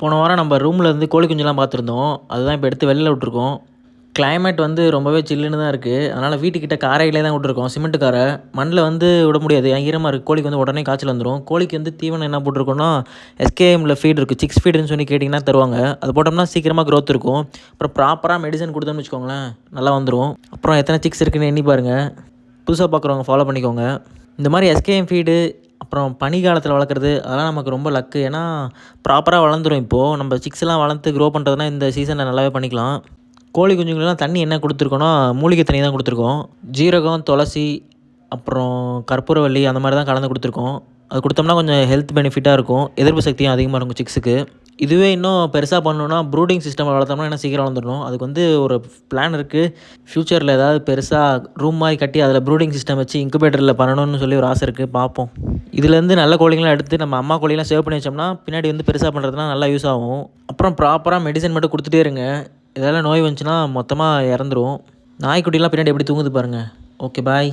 போன வாரம் நம்ம ரூமில் இருந்து கோழி குஞ்சுலாம் பார்த்துருந்தோம். அதுதான் இப்போ எடுத்து வெளில விட்டுருக்கோம். கிளைமேட் வந்து ரொம்பவே சில்லுன்னு தான் இருக்குது. அதனால் வீட்டுக்கிட்ட காரையிலே தான் விட்டுருக்கோம், சிமெண்ட் காரை. மண்ணில் வந்து விட முடியாது, ஈரமாக இருக்குது. கோழிக்கு வந்து உடனே காய்ச்சல் வந்துடும். கோழிக்கு வந்து தீவனம் என்ன போட்டிருக்கோன்னா, எஸ்கேஎம்மில் ஃபீட் இருக்குது, சிக்ஸ் ஃபீடுன்னு சொல்லி கேட்டிங்கன்னா தருவாங்க. அது போட்டோம்னா சீக்கிரமாக க்ரோத் இருக்கும். அப்புறம் ப்ராப்பராக மெடிசன் கொடுத்தோம்னு வச்சுக்கோங்களேன், நல்லா வந்துடும். அப்புறம் எத்தனை சிக்ஸ் இருக்குன்னு எண்ணி பாருங்கள். புதுசாக பார்க்குறவங்க ஃபாலோ பண்ணிக்கோங்க. இந்த மாதிரி எஸ்கேஎம் ஃபீடு அப்புறம் பனி காலத்தில் வளர்க்குறது அதெல்லாம் நமக்கு ரொம்ப லக்கு. ஏன்னா ப்ராப்பராக வளர்ந்துடும். இப்போது நம்ம சிக்ஸ்லாம் வளர்த்து க்ரோ பண்ணுறதுனா இந்த சீசனில் நல்லாவே பண்ணிக்கலாம். கோழி குஞ்சுங்களெலாம் தண்ணி என்ன கொடுத்துருக்கோன்னா, மூலிகை தண்ணி தான் கொடுத்துருக்கோம். ஜீரகம், துளசி, அப்புறம் கற்பூரவள்ளி அந்த மாதிரி தான் கலந்து கொடுத்துருக்கோம். அது கொடுத்தோம்னா கொஞ்சம் ஹெல்த் பெனிஃபிட்டாக இருக்கும், எதிர்ப்பு சக்தியும் அதிகமாக இருக்கும் சிக்ஸுக்கு. இதுவே இன்னும் பெருசாக பண்ணணுன்னா ப்ரூடிங் சிஸ்டம் வளர்த்தோம்னா இன்னும் சீக்கிரம் வளர்ந்துடணும். அதுக்கு வந்து ஒரு பிளான் இருக்குது. ஃப்யூச்சரில் ஏதாவது பெருசாக ரூம் மாதிரி கட்டி அதில் ப்ரூடிங் சிஸ்டம் வச்சு இன்குபேட்டரில் பண்ணணும்னு சொல்லி ஒரு ஆசை இருக்குது, பார்ப்போம். இதுலேருந்து நல்ல கோழிங்களாம் எடுத்து நம்ம அம்மா கோழிலாம் சேவ் பண்ணி வச்சோம்னா பின்னாடி வந்து பெருசாக பண்ணுறதுனா நல்லா யூஸ் ஆகும். அப்புறம் ப்ராப்பராக மெடிசன் மட்டும் கொடுத்துட்டே இருங்க. இதெல்லாம் நோய் வந்துச்சுன்னா மொத்தமாக இறந்துரும். நாய்க்குட்டிலாம் பின்னாடி எப்படி தூங்குது பாருங்கள். ஓகே, பாய்.